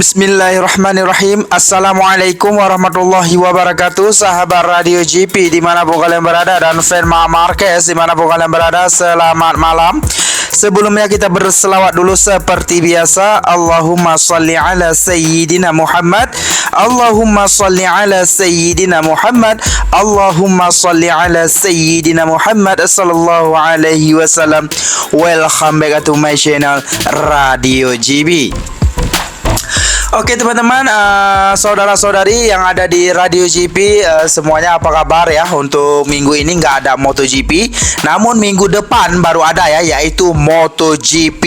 Bismillahirrahmanirrahim. Assalamualaikum warahmatullahi wabarakatuh. Sahabat Radio GP dimanapun kalian berada, dan fan Marquez dimanapun kalian berada, selamat malam. Sebelumnya kita berselawat dulu seperti biasa. Allahumma salli ala Sayyidina Muhammad. Allahumma salli ala Sayyidina Muhammad. Allahumma salli ala Sayyidina Muhammad sallallahu alaihi wasallam. Welcome back to my channel Radio GB. Oke teman-teman, saudara-saudari yang ada di Radio GP, semuanya apa kabar ya? Untuk minggu ini nggak ada MotoGP, namun minggu depan baru ada ya, yaitu MotoGP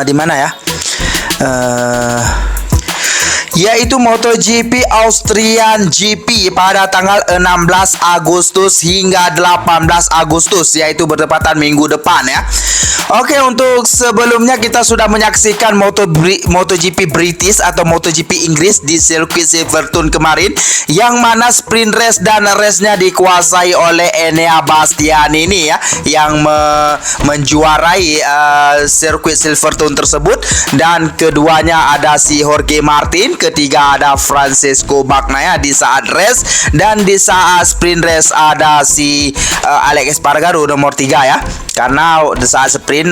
di mana ya? Yaitu MotoGP Austrian GP pada tanggal 16 Agustus hingga 18 Agustus, yaitu bertepatan minggu depan ya. Oke, untuk sebelumnya kita sudah menyaksikan MotoGP British atau MotoGP Inggris di sirkuit Silverstone kemarin, yang mana sprint race dan race-nya dikuasai oleh Enea Bastianini ya, yang menjuarai sirkuit Silverstone tersebut. Dan keduanya ada si Jorge Martin, ketiga ada Francesco Bagnaia di saat race, dan di saat sprint race ada si Alex Espargaro nomor 3 ya. Karena di saat sprint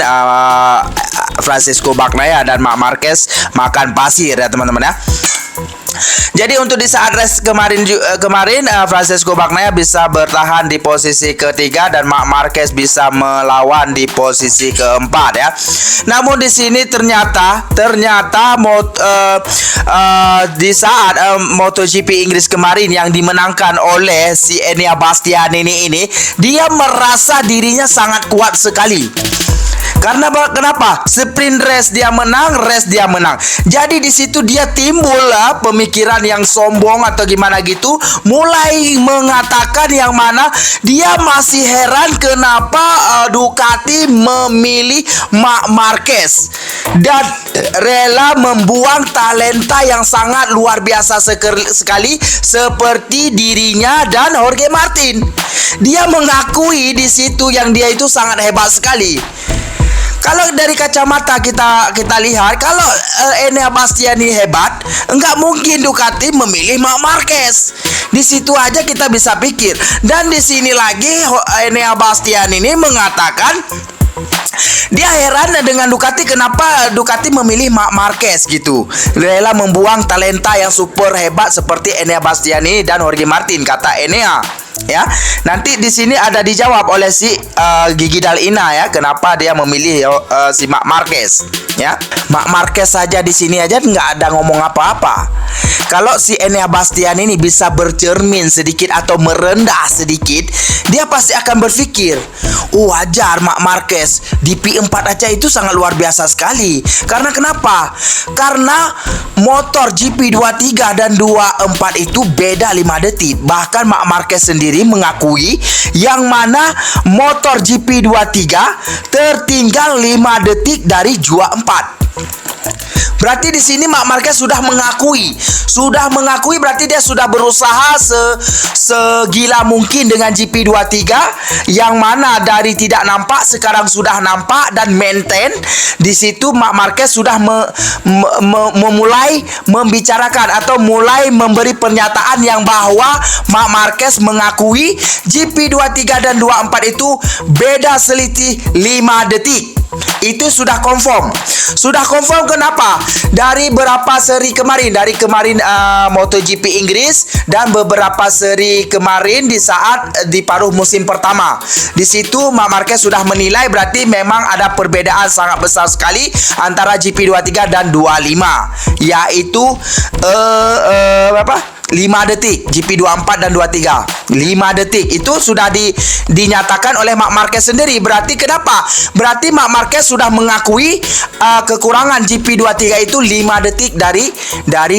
Francesco Bagnaia dan Marc Marquez makan pasir ya teman-teman ya. Jadi untuk di saat race kemarin Francesco Bagnaia bisa bertahan di posisi ketiga dan Marc Marquez bisa melawan di posisi keempat ya. Namun di sini ternyata di saat MotoGP Inggris kemarin yang dimenangkan oleh si Enea Bastianini ini, dia merasa dirinya sangat kuat sekali. Karena kenapa? Sprint race dia menang, race dia menang. Jadi di situ dia timbul pemikiran yang sombong atau gimana gitu, mulai mengatakan yang mana dia masih heran kenapa Ducati memilih Marc Marquez dan rela membuang talenta yang sangat luar biasa sekali seperti dirinya dan Jorge Martin. Dia mengakui di situ yang dia itu sangat hebat sekali. Kalau dari kacamata kita lihat, kalau Enea Bastianini hebat, enggak mungkin Ducati memilih Marc Marquez. Di situ aja kita bisa pikir. Dan di sini lagi Enea Bastianini mengatakan dia heran dengan Ducati, kenapa Ducati memilih Marc Marquez gitu. Rela membuang talenta yang super hebat seperti Enea Bastianini dan Jorge Martin, kata Enea. Ya, nanti di sini ada dijawab oleh si Gigi Dalina ya, kenapa dia memilih si Marc Marquez ya. Marc Marquez saja di sini aja nggak ada ngomong apa-apa. Kalau si Enea Bastianini bisa bercermin sedikit atau merendah sedikit, dia pasti akan berpikir, wajar Marc Marquez di P4 aja itu sangat luar biasa sekali. Karena kenapa? Karena motor GP23 dan 24 itu beda 5 detik. Bahkan Marc Marquez sendiri mengakui yang mana motor GP23 tertinggal 5 detik dari 24. Berarti di sini Marc Marquez sudah mengakui berarti dia sudah berusaha segila mungkin dengan GP23, yang mana dari tidak nampak sekarang sudah nampak dan maintain. Di situ Marc Marquez sudah memulai membicarakan atau mulai memberi pernyataan yang bahwa Marc Marquez mengakui GP23 dan 24 itu beda selisih 5 detik. Itu sudah confirm. Kenapa? Dari beberapa seri kemarin, MotoGP Inggris dan beberapa seri kemarin di saat di paruh musim pertama. Di situ Marc Marquez sudah menilai berarti memang ada perbedaan sangat besar sekali antara GP23 dan 25, yaitu 5 detik. GP24 dan 23 5 detik itu sudah dinyatakan oleh Marc Marquez sendiri. Berarti kenapa? Berarti Marc Marquez sudah mengakui kekurangan GP23 itu 5 detik dari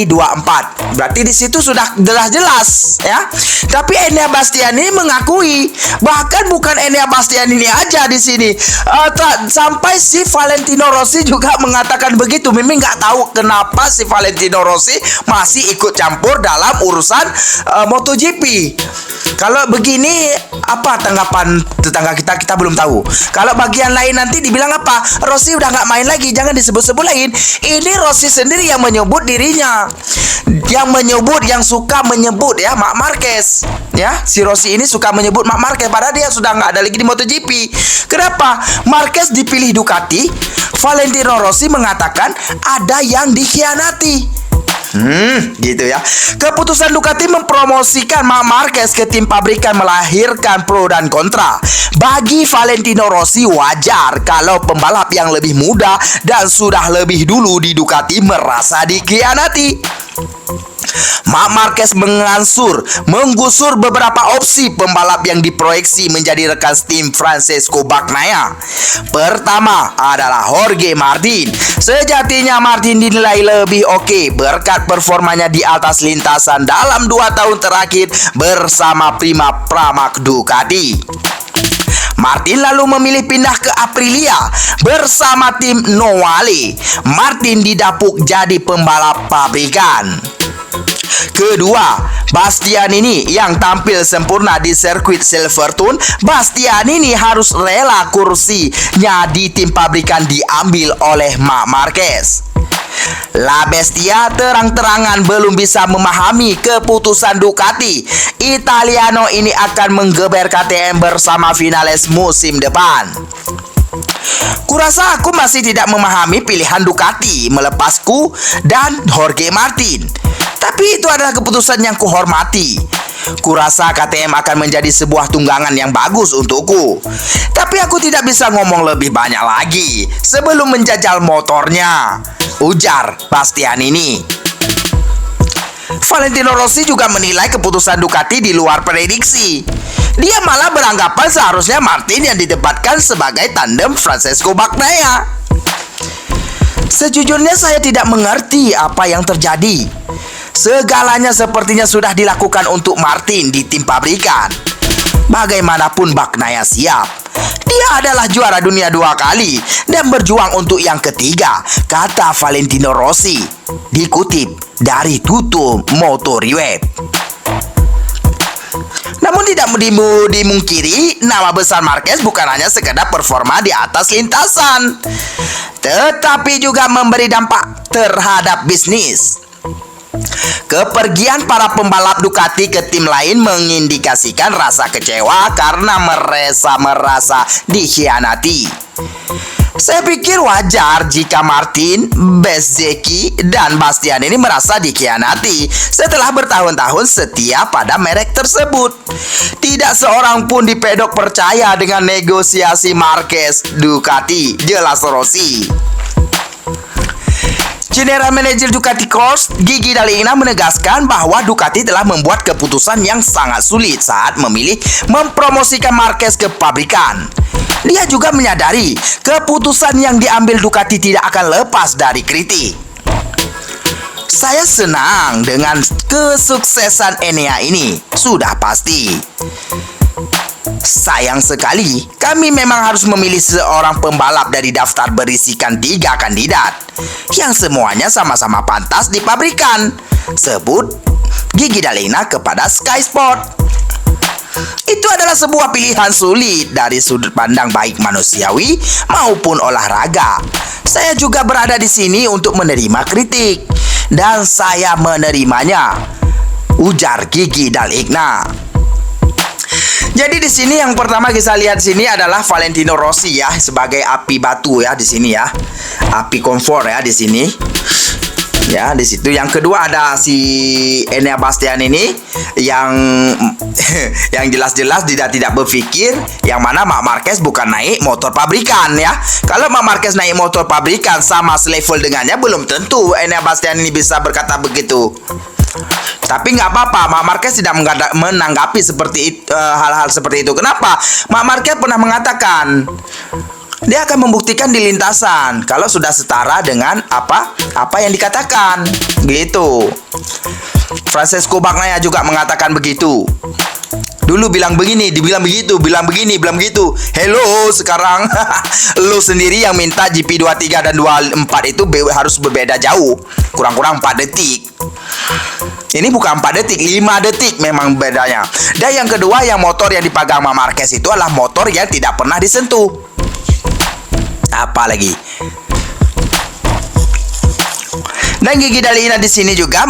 24. Berarti di situ sudah jelas ya. Tapi Enea Bastianini mengakui, bahkan bukan Enea Bastianini aja di sini, sampai si Valentino Rossi juga mengatakan begitu. Mimi nggak tahu kenapa si Valentino Rossi masih ikut campur dalam urusan MotoGP. Kalau begini, apa tanggapan tetangga kita? Kita belum tahu. Kalau bagian lain nanti dibilang apa? Rossi udah nggak main lagi, jangan disebut-sebut lain. Ini Rossi sendiri yang menyebut dirinya, yang suka menyebut ya Marc Marquez. Ya, si Rossi ini suka menyebut Marc Marquez, padahal dia sudah nggak ada lagi di MotoGP. Kenapa? Marquez dipilih Ducati, Valentino Rossi mengatakan ada yang dikhianati. Gitu ya. Keputusan Ducati mempromosikan Marc Marquez ke tim pabrikan melahirkan pro dan kontra. Bagi Valentino Rossi wajar kalau pembalap yang lebih muda dan sudah lebih dulu di Ducati merasa dikhianati. Marc Marquez menggusur beberapa opsi pembalap yang diproyeksi menjadi rekan tim Francesco Bagnaia. Pertama adalah Jorge Martin. Sejatinya Martin dinilai lebih oke berkat performanya di atas lintasan dalam 2 tahun terakhir bersama Prima Pramac Ducati. Martin lalu memilih pindah ke Aprilia bersama tim Noale. Martin didapuk jadi pembalap pabrikan. Kedua, Bastianini yang tampil sempurna di sirkuit Silverstone. Bastianini harus rela kursinya di tim pabrikan diambil oleh Marc Marquez. La Bestia terang-terangan belum bisa memahami keputusan Ducati. Italiano ini akan menggeber KTM bersama finalis musim depan. Kurasa aku masih tidak memahami pilihan Ducati melepasku dan Jorge Martin. Tapi itu adalah keputusan yang kuhormati. Kurasa KTM akan menjadi sebuah tunggangan yang bagus untukku. Tapi aku tidak bisa ngomong lebih banyak lagi sebelum menjajal motornya, ujar Bastianini. Valentino Rossi juga menilai keputusan Ducati di luar prediksi. Dia malah beranggapan seharusnya Martin yang ditempatkan sebagai tandem Francesco Bagnaia. Sejujurnya saya tidak mengerti apa yang terjadi. Segalanya sepertinya sudah dilakukan untuk Martin di tim pabrikan. Bagaimanapun Bagnaia siap. Dia adalah juara dunia 2 kali dan berjuang untuk yang ketiga, kata Valentino Rossi. Dikutip dari Tutto Motorweb. Namun tidak dimungkiri, nama besar Marquez bukan hanya sekedar performa di atas lintasan, tetapi juga memberi dampak terhadap bisnis. Kepergian para pembalap Ducati ke tim lain mengindikasikan rasa kecewa karena merasa dikhianati. Saya pikir wajar jika Martin, Bezzecchi, dan Bastianini merasa dikhianati setelah bertahun-tahun setia pada merek tersebut. Tidak seorang pun di pedok percaya dengan negosiasi Marquez Ducati, jelas Rossi. General Manager Ducati Corse, Gigi Dall'Igna menegaskan bahwa Ducati telah membuat keputusan yang sangat sulit saat memilih mempromosikan Marquez ke pabrikan. Dia juga menyadari keputusan yang diambil Ducati tidak akan lepas dari kritik. Saya senang dengan kesuksesan Enea ini, sudah pasti. Sayang sekali, kami memang harus memilih seorang pembalap dari daftar berisikan 3 kandidat yang semuanya sama-sama pantas di pabrikan, sebut Gigi Dall'Igna kepada Sky Sport. Itu adalah sebuah pilihan sulit dari sudut pandang baik manusiawi maupun olahraga. Saya juga berada di sini untuk menerima kritik dan saya menerimanya, ujar Gigi Dall'Igna. Jadi di sini yang pertama kita lihat sini adalah Valentino Rossi ya, sebagai api batu ya di sini ya. Api kompor ya di sini. Ya, di situ. Yang kedua ada si Enea Bastianini yang yang jelas-jelas tidak berpikir yang mana Marc Marquez bukan naik motor pabrikan ya. Kalau Marc Marquez naik motor pabrikan sama selevel dengannya, belum tentu Enea Bastianini bisa berkata begitu. Tapi nggak apa-apa, Marc Marquez tidak menanggapi seperti hal-hal seperti itu. Kenapa? Marc Marquez pernah mengatakan, Dia akan membuktikan di lintasan kalau sudah setara dengan apa yang dikatakan. Gitu. Francesco Bagnaia juga mengatakan begitu. Dulu bilang begini, dibilang begitu, bilang begini, bilang begitu. Hello, sekarang lu sendiri yang minta GP 23 dan 24 itu harus berbeda jauh. Kurang-kurang 4 detik. Ini bukan 4 detik, 5 detik memang bedanya. Dan yang kedua, yang motor yang dipegang Marc Marquez itu adalah motor yang tidak pernah disentuh. Apa lagi? Dan Gigi Dalina di sini juga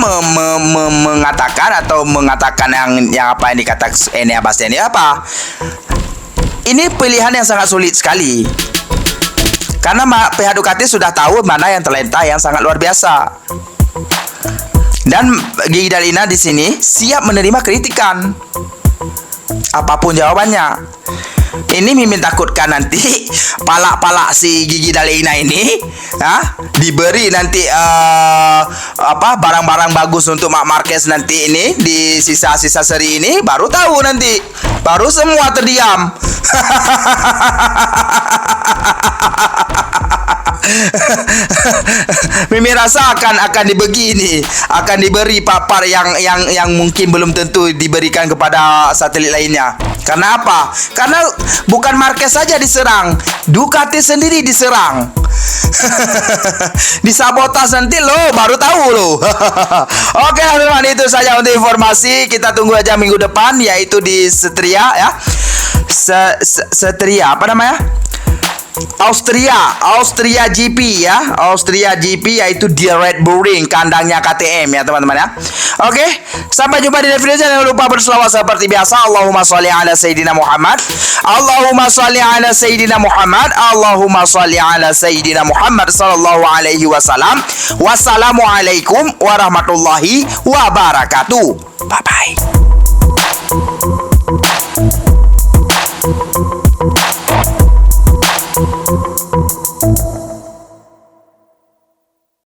mengatakan yang apa yang dikatakan Enea Bastian ini apa? Ini pilihan yang sangat sulit sekali. Karena pihak Ducati sudah tahu mana yang talenta yang sangat luar biasa. Dan Gigi Dalina di sini siap menerima kritikan. Apapun jawabannya. Ini mimin takutkan nanti palak-palak si Gigi Dalina ini diberi nanti barang-barang bagus untuk Marc Marquez nanti ini di sisa-sisa seri ini, baru tahu nanti, baru semua terdiam. Mimi rasa akan diberi papar yang mungkin belum tentu diberikan kepada satelit lainnya. Karena apa? Karena bukan Marquez saja diserang, Ducati sendiri diserang. Disabotas nanti lo baru tahu lo. Oke teman-teman, itu saja untuk informasi. Kita tunggu aja minggu depan, yaitu di Setria ya. Setria apa namanya? Austria GP ya. Austria GP yaitu di Red Bull Ring, kandangnya KTM ya teman-teman ya. Oke, sampai jumpa di video selanjutnya. Jangan lupa berselawat seperti biasa. Allahumma sholli ala Sayyidina Muhammad. Allahumma sholli ala Sayyidina Muhammad. Allahumma sholli ala Sayyidina Muhammad sallallahu alaihi wasallam. Wassalamualaikum warahmatullahi wabarakatuh. Bye bye.